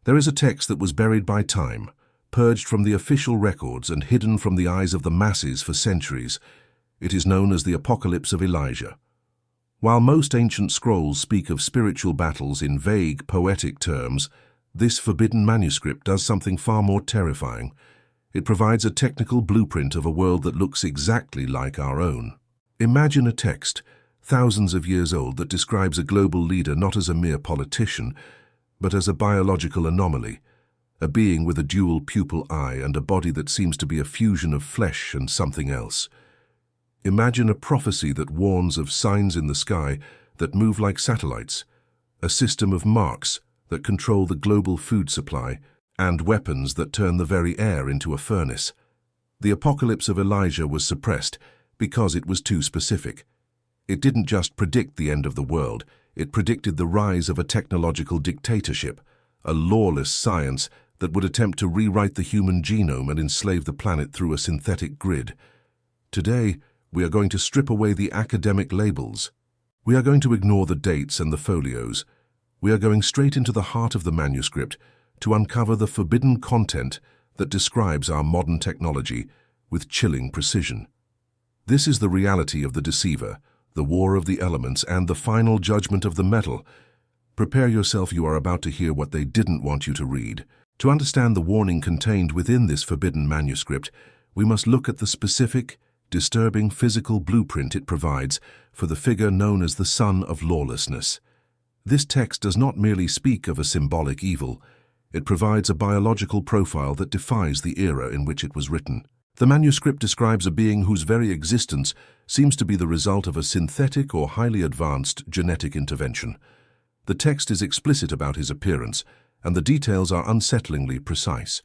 There is a text that was buried by time, purged from the official records and hidden from the eyes of the masses for centuries. It is known as the Apocalypse of Elijah. While most ancient scrolls speak of spiritual battles in vague, poetic terms, this forbidden manuscript does something far more terrifying. It provides a technical blueprint of a world that looks exactly like our own. Imagine a text, thousands of years old, that describes a global leader not as a mere politician, but as a biological anomaly, a being with a dual pupil eye and a body that seems to be a fusion of flesh and something else. Imagine a prophecy that warns of signs in the sky that move like satellites, a system of marks that control the global food supply, and weapons that turn the very air into a furnace. The Apocalypse of Elijah was suppressed because it was too specific. It didn't just predict the end of the world, it predicted the rise of a technological dictatorship, a lawless science that would attempt to rewrite the human genome and enslave the planet through a synthetic grid. Today, we are going to strip away the academic labels. We are going to ignore the dates and the folios. We are going straight into the heart of the manuscript to uncover the forbidden content that describes our modern technology with chilling precision. This is the reality of the Deceiver, the war of the elements, and the final judgment of the metal. Prepare yourself, you are about to hear what they didn't want you to read. To understand the warning contained within this forbidden manuscript, we must look at the specific, disturbing physical blueprint it provides for the figure known as the Son of Lawlessness. This text does not merely speak of a symbolic evil, it provides a biological profile that defies the era in which it was written. The manuscript describes a being whose very existence seems to be the result of a synthetic or highly advanced genetic intervention. The text is explicit about his appearance, and the details are unsettlingly precise.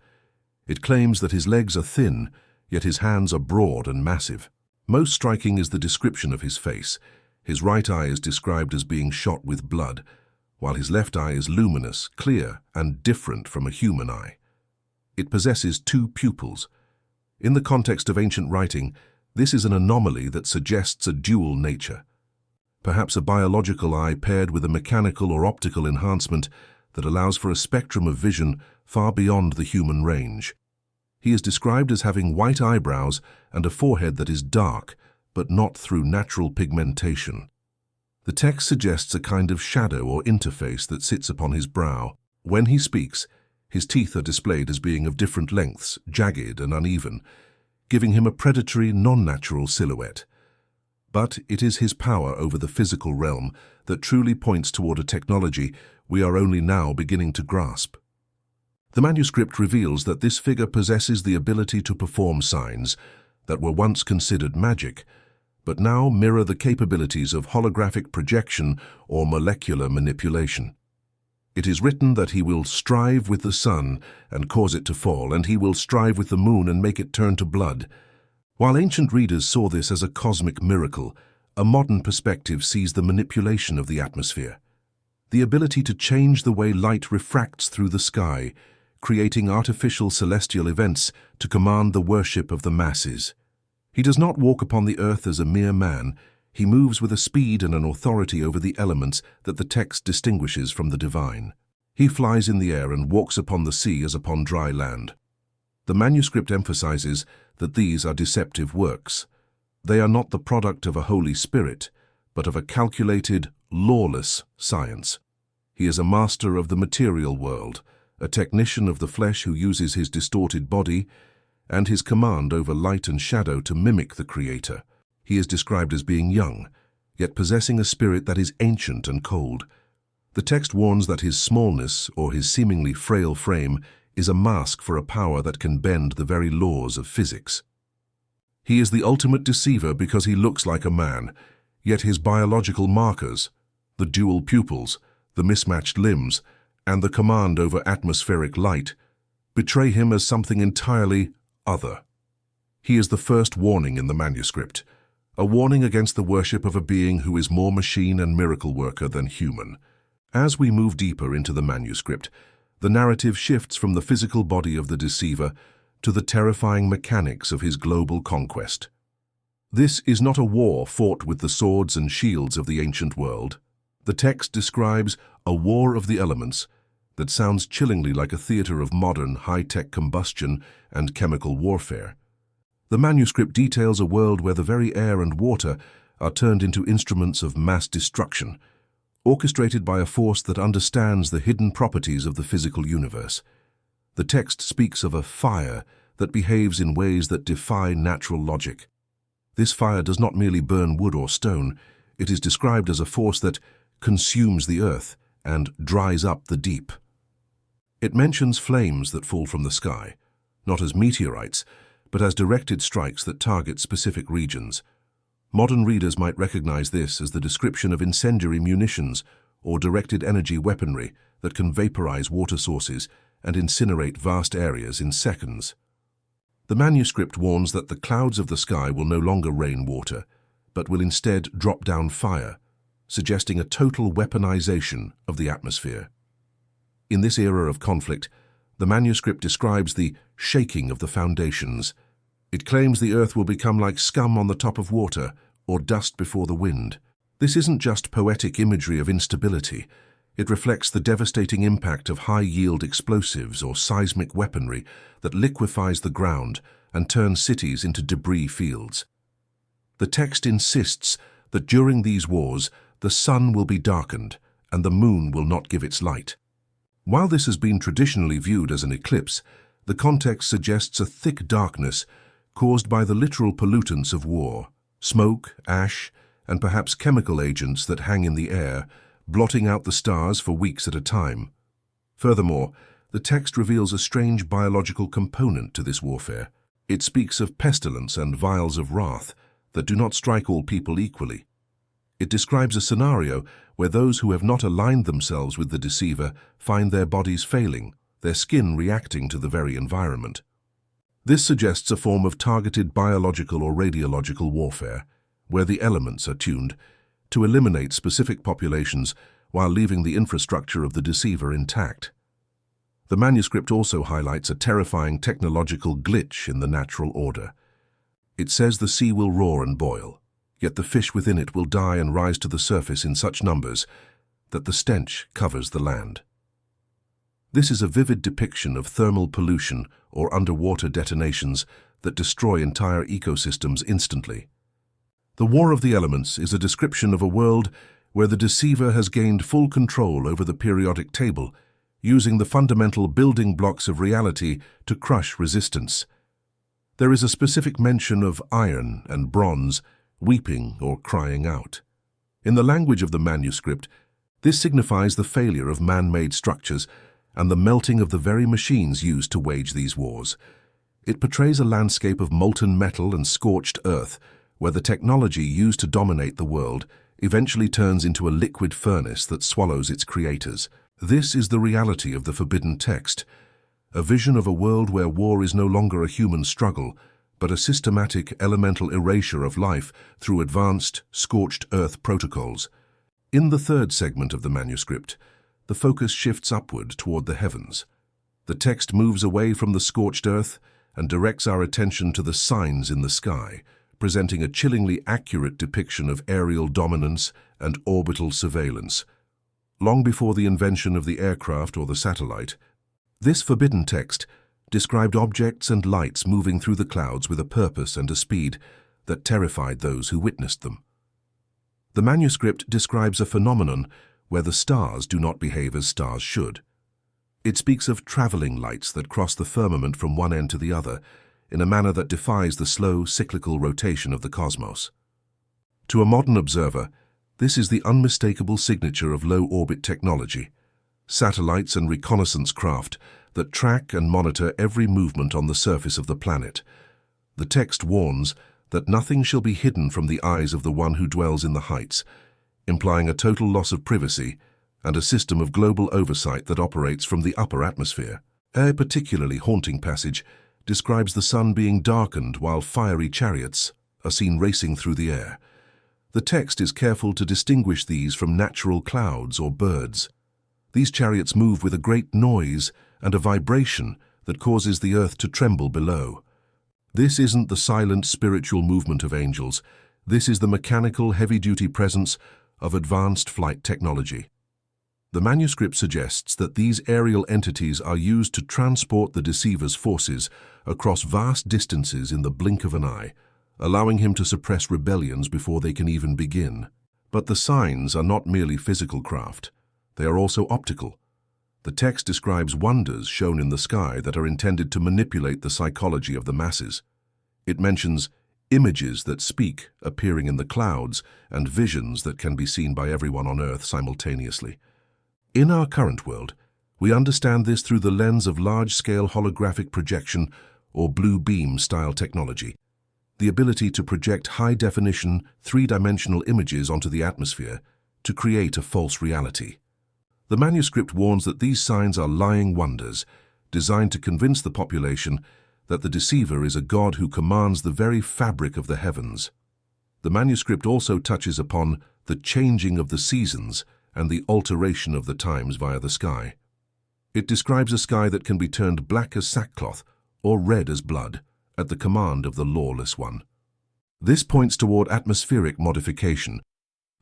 It claims that his legs are thin, yet his hands are broad and massive. Most striking is the description of his face. His right eye is described as being shot with blood, while his left eye is luminous, clear, and different from a human eye. It possesses two pupils. In the context of ancient writing, this is an anomaly that suggests a dual nature. Perhaps a biological eye paired with a mechanical or optical enhancement that allows for a spectrum of vision far beyond the human range. He is described as having white eyebrows and a forehead that is dark, but not through natural pigmentation. The text suggests a kind of shadow or interface that sits upon his brow. When he speaks, his teeth are displayed as being of different lengths, jagged and uneven, giving him a predatory, non-natural silhouette. But it is his power over the physical realm that truly points toward a technology we are only now beginning to grasp. The manuscript reveals that this figure possesses the ability to perform signs that were once considered magic, but now mirror the capabilities of holographic projection or molecular manipulation. It is written that he will strive with the sun and cause it to fall, and he will strive with the moon and make it turn to blood. While ancient readers saw this as a cosmic miracle, a modern perspective sees the manipulation of the atmosphere. The ability to change the way light refracts through the sky, creating artificial celestial events to command the worship of the masses. He does not walk upon the earth as a mere man. He moves with a speed and an authority over the elements that the text distinguishes from the divine. He flies in the air and walks upon the sea as upon dry land. The manuscript emphasizes that these are deceptive works. They are not the product of a Holy Spirit, but of a calculated, lawless science. He is a master of the material world, a technician of the flesh who uses his distorted body and his command over light and shadow to mimic the Creator. He is described as being young, yet possessing a spirit that is ancient and cold. The text warns that his smallness, or his seemingly frail frame, is a mask for a power that can bend the very laws of physics. He is the ultimate deceiver because he looks like a man, yet his biological markers, the dual pupils, the mismatched limbs, and the command over atmospheric light, betray him as something entirely other. He is the first warning in the manuscript, a warning against the worship of a being who is more machine and miracle worker than human. As we move deeper into the manuscript, the narrative shifts from the physical body of the Deceiver to the terrifying mechanics of his global conquest. This is not a war fought with the swords and shields of the ancient world. The text describes a war of the elements that sounds chillingly like a theater of modern, high-tech combustion and chemical warfare. The manuscript details a world where the very air and water are turned into instruments of mass destruction, orchestrated by a force that understands the hidden properties of the physical universe. The text speaks of a fire that behaves in ways that defy natural logic. This fire does not merely burn wood or stone, it is described as a force that consumes the earth and dries up the deep. It mentions flames that fall from the sky, not as meteorites, but as directed strikes that target specific regions. Modern readers might recognize this as the description of incendiary munitions or directed energy weaponry that can vaporize water sources and incinerate vast areas in seconds. The manuscript warns that the clouds of the sky will no longer rain water, but will instead drop down fire, suggesting a total weaponization of the atmosphere. In this era of conflict, the manuscript describes the shaking of the foundations. It claims the earth will become like scum on the top of water or dust before the wind. This isn't just poetic imagery of instability. It reflects the devastating impact of high-yield explosives or seismic weaponry that liquefies the ground and turns cities into debris fields. The text insists that during these wars, the sun will be darkened and the moon will not give its light. While this has been traditionally viewed as an eclipse, the context suggests a thick darkness caused by the literal pollutants of war, smoke, ash, and perhaps chemical agents that hang in the air, blotting out the stars for weeks at a time. Furthermore, the text reveals a strange biological component to this warfare. It speaks of pestilence and vials of wrath that do not strike all people equally. It describes a scenario where those who have not aligned themselves with the Deceiver find their bodies failing, their skin reacting to the very environment. This suggests a form of targeted biological or radiological warfare, where the elements are tuned to eliminate specific populations while leaving the infrastructure of the Deceiver intact. The manuscript also highlights a terrifying technological glitch in the natural order. It says the sea will roar and boil, yet the fish within it will die and rise to the surface in such numbers that the stench covers the land. This is a vivid depiction of thermal pollution or underwater detonations that destroy entire ecosystems instantly. The War of the Elements is a description of a world where the Deceiver has gained full control over the periodic table, using the fundamental building blocks of reality to crush resistance. There is a specific mention of iron and bronze weeping or crying out. In the language of the manuscript, this signifies the failure of man-made structures and the melting of the very machines used to wage these wars. It portrays a landscape of molten metal and scorched earth, where the technology used to dominate the world eventually turns into a liquid furnace that swallows its creators. This is the reality of the forbidden text, a vision of a world where war is no longer a human struggle, but a systematic elemental erasure of life through advanced, scorched earth protocols. In the third segment of the manuscript, the focus shifts upward toward the heavens. The text moves away from the scorched earth and directs our attention to the signs in the sky, presenting a chillingly accurate depiction of aerial dominance and orbital surveillance. Long before the invention of the aircraft or the satellite, this forbidden text described objects and lights moving through the clouds with a purpose and a speed that terrified those who witnessed them. The manuscript describes a phenomenon where the stars do not behave as stars should. It speaks of traveling lights that cross the firmament from one end to the other in a manner that defies the slow, cyclical rotation of the cosmos. To a modern observer, this is the unmistakable signature of low-orbit technology, satellites and reconnaissance craft that track and monitor every movement on the surface of the planet. The text warns that nothing shall be hidden from the eyes of the one who dwells in the heights, implying a total loss of privacy and a system of global oversight that operates from the upper atmosphere. A particularly haunting passage describes the sun being darkened while fiery chariots are seen racing through the air. The text is careful to distinguish these from natural clouds or birds. These chariots move with a great noise and a vibration that causes the earth to tremble below. This isn't the silent spiritual movement of angels. This is the mechanical, heavy-duty presence of advanced flight technology. The manuscript suggests that these aerial entities are used to transport the Deceiver's forces across vast distances in the blink of an eye, allowing him to suppress rebellions before they can even begin. But the signs are not merely physical craft. They are also optical. The text describes wonders shown in the sky that are intended to manipulate the psychology of the masses. It mentions images that speak appearing in the clouds and visions that can be seen by everyone on Earth simultaneously. In our current world, we understand this through the lens of large-scale holographic projection or blue beam-style technology, the ability to project high-definition, three-dimensional images onto the atmosphere to create a false reality. The manuscript warns that these signs are lying wonders, designed to convince the population that the Deceiver is a god who commands the very fabric of the heavens. The manuscript also touches upon the changing of the seasons and the alteration of the times via the sky. It describes a sky that can be turned black as sackcloth or red as blood at the command of the lawless one. This points toward atmospheric modification,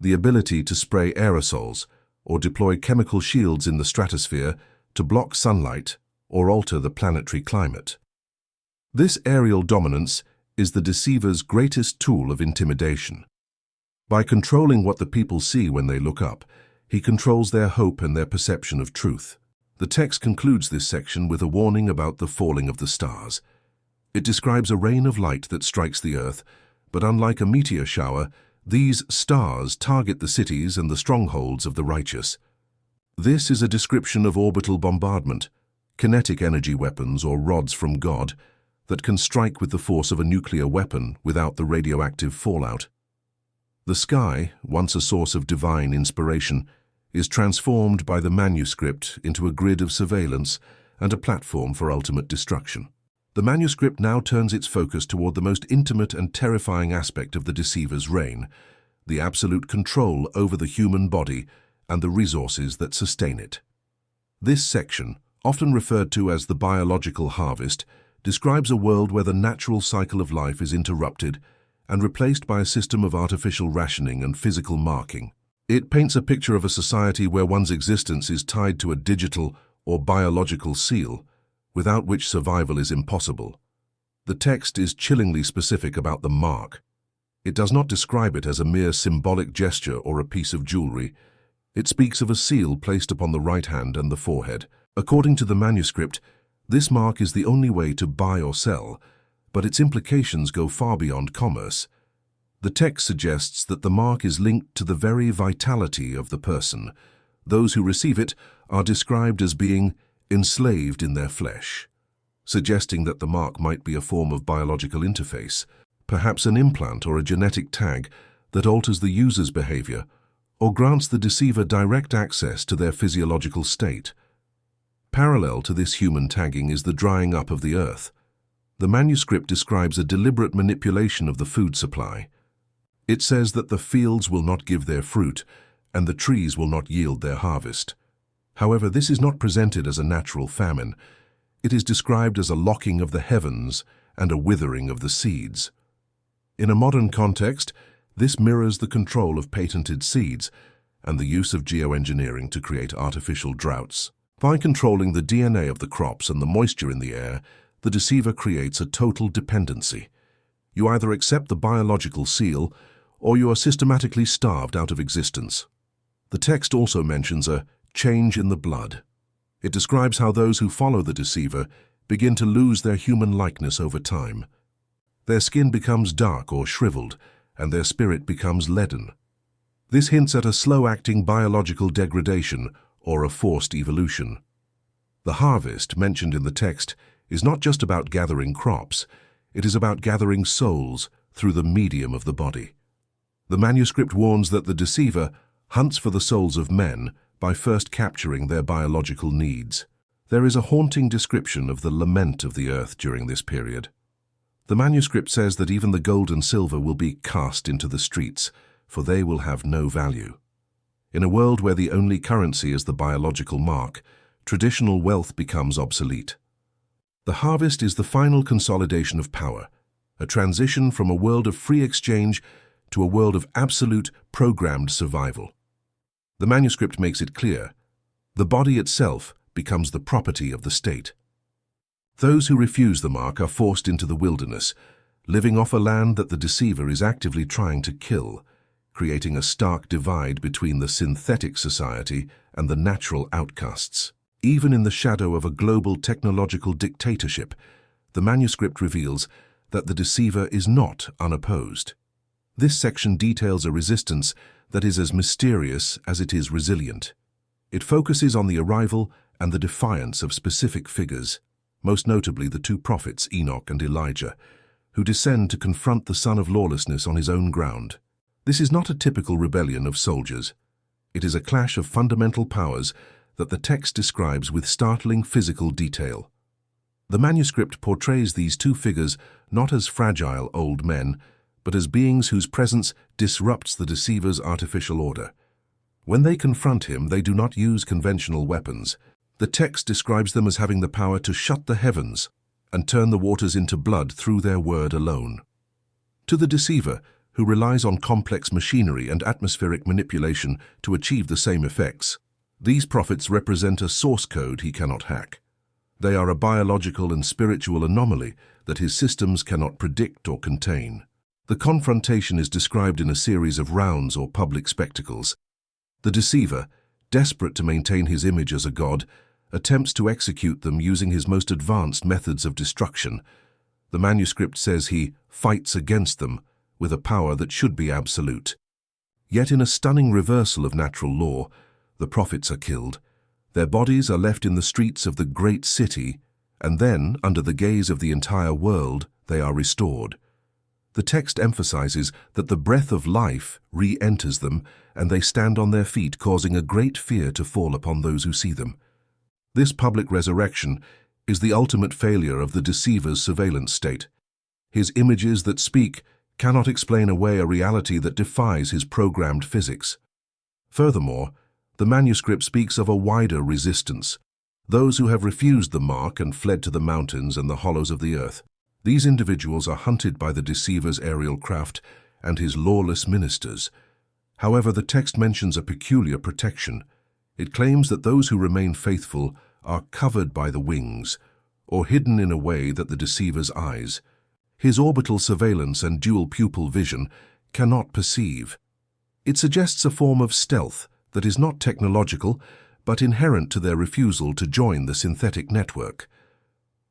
the ability to spray aerosols or deploy chemical shields in the stratosphere to block sunlight or alter the planetary climate. This aerial dominance is the Deceiver's greatest tool of intimidation. By controlling what the people see when they look up, he controls their hope and their perception of truth. The text concludes this section with a warning about the falling of the stars. It describes a rain of light that strikes the earth, but unlike a meteor shower, these stars target the cities and the strongholds of the righteous. This is a description of orbital bombardment, kinetic energy weapons or rods from God that can strike with the force of a nuclear weapon without the radioactive fallout. The sky, once a source of divine inspiration, is transformed by the manuscript into a grid of surveillance and a platform for ultimate destruction. The manuscript now turns its focus toward the most intimate and terrifying aspect of the Deceiver's reign, the absolute control over the human body and the resources that sustain it. This section, often referred to as the biological harvest, describes a world where the natural cycle of life is interrupted and replaced by a system of artificial rationing and physical marking. It paints a picture of a society where one's existence is tied to a digital or biological seal, without which survival is impossible. The text is chillingly specific about the mark. It does not describe it as a mere symbolic gesture or a piece of jewelry. It speaks of a seal placed upon the right hand and the forehead. According to the manuscript, this mark is the only way to buy or sell, but its implications go far beyond commerce. The text suggests that the mark is linked to the very vitality of the person. Those who receive it are described as being enslaved in their flesh, suggesting that the mark might be a form of biological interface, perhaps an implant or a genetic tag that alters the user's behavior or grants the Deceiver direct access to their physiological state. Parallel to this human tagging is the drying up of the earth. The manuscript describes a deliberate manipulation of the food supply. It says that the fields will not give their fruit and the trees will not yield their harvest. However, this is not presented as a natural famine. It is described as a locking of the heavens and a withering of the seeds. In a modern context, this mirrors the control of patented seeds and the use of geoengineering to create artificial droughts. By controlling the DNA of the crops and the moisture in the air, the Deceiver creates a total dependency. You either accept the biological seal, or you are systematically starved out of existence. The text also mentions a change in the blood. It describes how those who follow the Deceiver begin to lose their human likeness over time. Their skin becomes dark or shriveled, and their spirit becomes leaden. This hints at a slow-acting biological degradation or a forced evolution. The harvest mentioned in the text is not just about gathering crops, it is about gathering souls through the medium of the body. The manuscript warns that the Deceiver hunts for the souls of men by first capturing their biological needs. There is a haunting description of the lament of the earth during this period. The manuscript says that even the gold and silver will be cast into the streets, for they will have no value. In a world where the only currency is the biological mark, traditional wealth becomes obsolete. The harvest is the final consolidation of power, a transition from a world of free exchange to a world of absolute, programmed survival. The manuscript makes it clear, The body itself becomes the property of the state. Those who refuse the mark are forced into the wilderness, living off a land that the deceiver is actively trying to kill, creating a stark divide between the synthetic society and the natural outcasts. Even in the shadow of a global technological dictatorship, the manuscript reveals that the deceiver is not unopposed. This section details a resistance that is as mysterious as it is resilient. It focuses on the arrival and the defiance of specific figures, most notably the two prophets, Enoch and Elijah, who descend to confront the son of lawlessness on his own ground. This is not a typical rebellion of soldiers. It is a clash of fundamental powers that the text describes with startling physical detail. The manuscript portrays these two figures not as fragile old men, but as beings whose presence disrupts the deceiver's artificial order. When they confront him, they do not use conventional weapons. The text describes them as having the power to shut the heavens and turn the waters into blood through their word alone. To the deceiver, who relies on complex machinery and atmospheric manipulation to achieve the same effects, these prophets represent a source code he cannot hack. They are a biological and spiritual anomaly that his systems cannot predict or contain. The confrontation is described in a series of rounds or public spectacles. The deceiver, desperate to maintain his image as a god, attempts to execute them using his most advanced methods of destruction. The manuscript says he fights against them with a power that should be absolute. Yet in a stunning reversal of natural law, the prophets are killed. Their bodies are left in the streets of the great city, and then, under the gaze of the entire world, they are restored. The text emphasizes that the breath of life re-enters them, and they stand on their feet, causing a great fear to fall upon those who see them. This public resurrection is the ultimate failure of the deceiver's surveillance state. His images that speak cannot explain away a reality that defies his programmed physics. Furthermore, the manuscript speaks of a wider resistance, those who have refused the mark and fled to the mountains and the hollows of the earth. These individuals are hunted by the deceiver's aerial craft and his lawless ministers. However, the text mentions a peculiar protection. It claims that those who remain faithful are covered by the wings, or hidden in a way that the deceiver's eyes, his orbital surveillance and dual pupil vision, cannot perceive. It suggests a form of stealth that is not technological, but inherent to their refusal to join the synthetic network.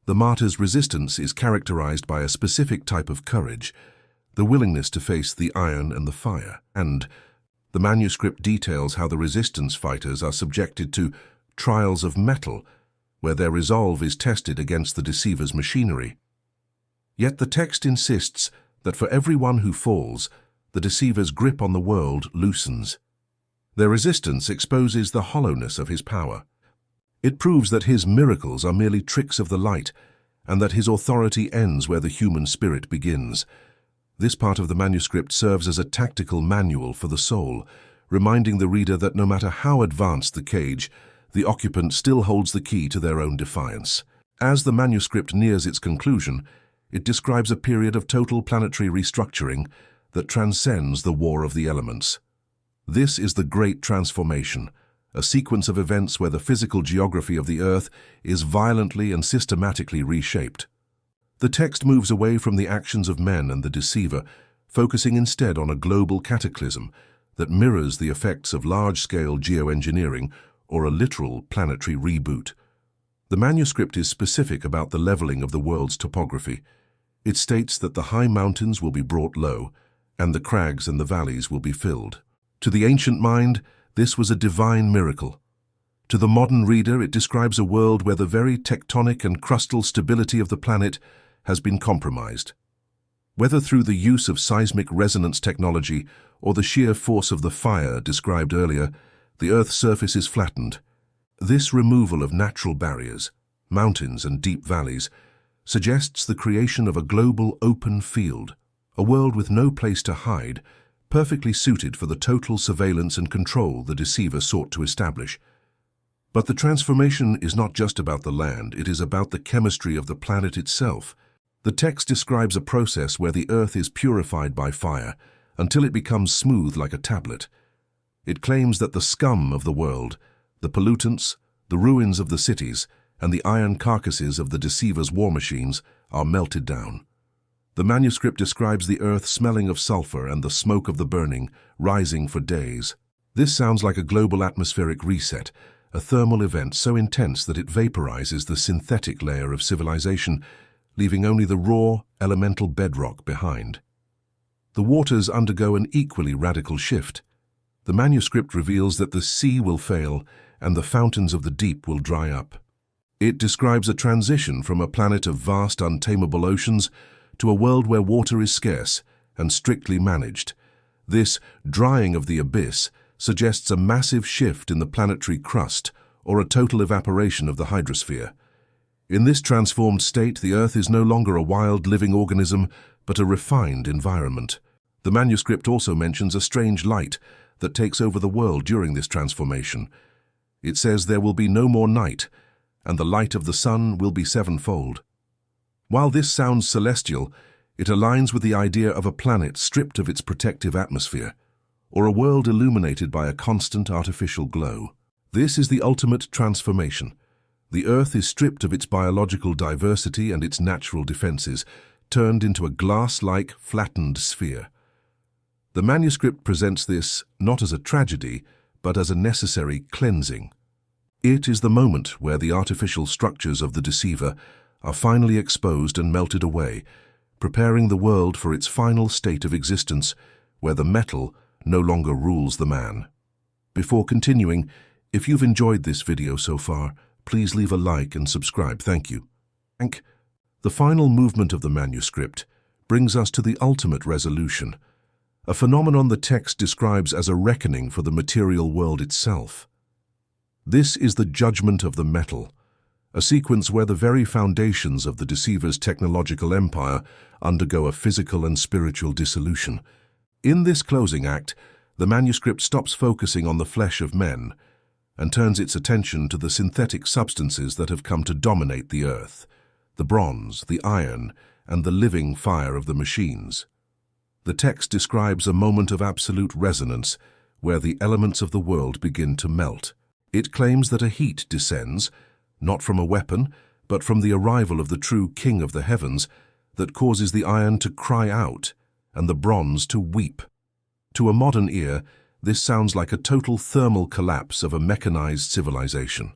The Martyrs' Resistance is characterized by a specific type of courage, the willingness to face the iron and the fire, and the manuscript details how the resistance fighters are subjected to trials of metal, where their resolve is tested against the deceiver's machinery. Yet the text insists that for every one who falls, the deceiver's grip on the world loosens. Their resistance exposes the hollowness of his power. It proves that his miracles are merely tricks of the light, and that his authority ends where the human spirit begins. This part of the manuscript serves as a tactical manual for the soul, reminding the reader that no matter how advanced the cage, the occupant still holds the key to their own defiance. As the manuscript nears its conclusion, it describes a period of total planetary restructuring that transcends the war of the elements. This is the Great Transformation, a sequence of events where the physical geography of the Earth is violently and systematically reshaped. The text moves away from the actions of men and the deceiver, focusing instead on a global cataclysm that mirrors the effects of large-scale geoengineering or a literal planetary reboot. The manuscript is specific about the leveling of the world's topography. It states that the high mountains will be brought low, and the crags and the valleys will be filled. To the ancient mind, this was a divine miracle. To the modern reader, it describes a world where the very tectonic and crustal stability of the planet has been compromised. Whether through the use of seismic resonance technology or the sheer force of the fire described earlier, the Earth's surface is flattened. This removal of natural barriers, mountains and deep valleys, suggests the creation of a global open field, a world with no place to hide, perfectly suited for the total surveillance and control the deceiver sought to establish. But the transformation is not just about the land, it is about the chemistry of the planet itself. The text describes a process where the Earth is purified by fire until it becomes smooth like a tablet. It claims that the scum of the world, the pollutants, The ruins of the cities and the iron carcasses of the Deceiver's war machines are melted down. The manuscript describes the earth smelling of sulfur and the smoke of the burning, rising for days. This sounds like a global atmospheric reset, a thermal event so intense that it vaporizes the synthetic layer of civilization, leaving only the raw, elemental bedrock behind. The waters undergo an equally radical shift. The manuscript reveals that the sea will fail and the fountains of the deep will dry up. It describes a transition from a planet of vast, untamable oceans to a world where water is scarce and strictly managed. This drying of the abyss suggests a massive shift in the planetary crust or a total evaporation of the hydrosphere. In this transformed state, the Earth is no longer a wild living organism, but a refined environment. The manuscript also mentions a strange light that takes over the world during this transformation. It says there will be no more night, and the light of the sun will be sevenfold. While this sounds celestial, it aligns with the idea of a planet stripped of its protective atmosphere, or a world illuminated by a constant artificial glow. This is the ultimate transformation. The Earth is stripped of its biological diversity and its natural defenses, turned into a glass-like, flattened sphere. The manuscript presents this not as a tragedy, but as a necessary cleansing. It is the moment where the artificial structures of the Deceiver are finally exposed and melted away, preparing the world for its final state of existence, where the metal no longer rules the man. Before continuing, if you've enjoyed this video so far, please leave a like and subscribe. Thank you. The final movement of the manuscript brings us to the ultimate resolution, a phenomenon the text describes as a reckoning for the material world itself. This is the judgment of the metal, a sequence where the very foundations of the Deceiver's technological empire undergo a physical and spiritual dissolution. In this closing act, the manuscript stops focusing on the flesh of men and turns its attention to the synthetic substances that have come to dominate the earth, the bronze, the iron, and the living fire of the machines. The text describes a moment of absolute resonance where the elements of the world begin to melt. It claims that a heat descends, not from a weapon, but from the arrival of the true King of the heavens, that causes the iron to cry out and the bronze to weep. To a modern ear, this sounds like a total thermal collapse of a mechanized civilization.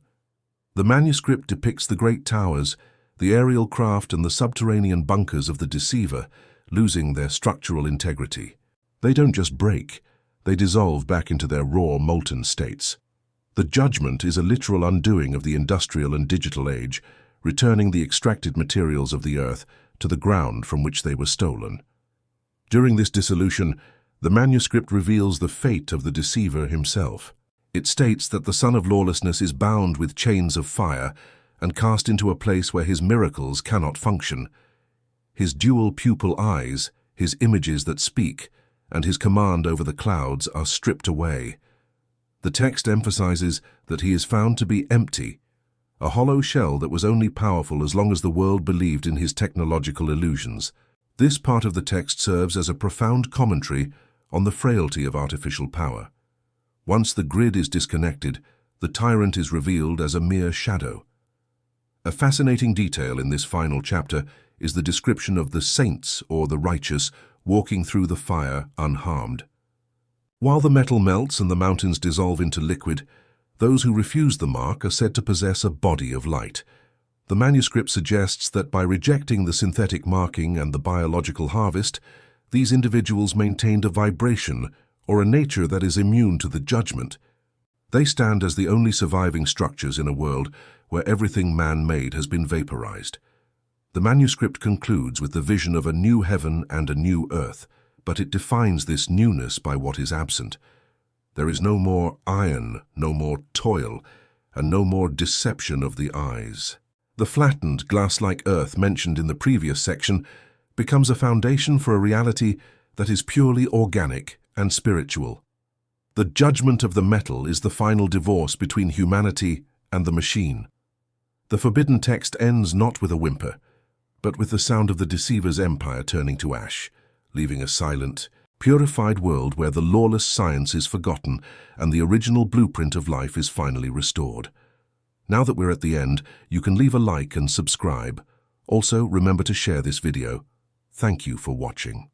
The manuscript depicts the great towers, the aerial craft, and the subterranean bunkers of the Deceiver losing their structural integrity. They don't just break, they dissolve back into their raw, molten states. The judgment is a literal undoing of the industrial and digital age, returning the extracted materials of the earth to the ground from which they were stolen. During this dissolution, the manuscript reveals the fate of the Deceiver himself. It states that the son of lawlessness is bound with chains of fire and cast into a place where his miracles cannot function. His dual pupil eyes, his images that speak, and his command over the clouds are stripped away. The text emphasizes that he is found to be empty, a hollow shell that was only powerful as long as the world believed in his technological illusions. This part of the text serves as a profound commentary on the frailty of artificial power. Once the grid is disconnected, the tyrant is revealed as a mere shadow. A fascinating detail in this final chapter is the description of the saints, or the righteous, walking through the fire unharmed. While the metal melts and the mountains dissolve into liquid, those who refuse the mark are said to possess a body of light. The manuscript suggests that by rejecting the synthetic marking and the biological harvest, these individuals maintained a vibration or a nature that is immune to the judgment. They stand as the only surviving structures in a world where everything man-made has been vaporized. The manuscript concludes with the vision of a new heaven and a new earth, but it defines this newness by what is absent. There is no more iron, no more toil, and no more deception of the eyes. The flattened, glass-like earth mentioned in the previous section becomes a foundation for a reality that is purely organic and spiritual. The judgment of the metal is the final divorce between humanity and the machine. The forbidden text ends not with a whimper, but with the sound of the Deceiver's empire turning to ash, leaving a silent, purified world where the lawless science is forgotten and the original blueprint of life is finally restored. Now that we're at the end, you can leave a like and subscribe. Also, remember to share this video. Thank you for watching.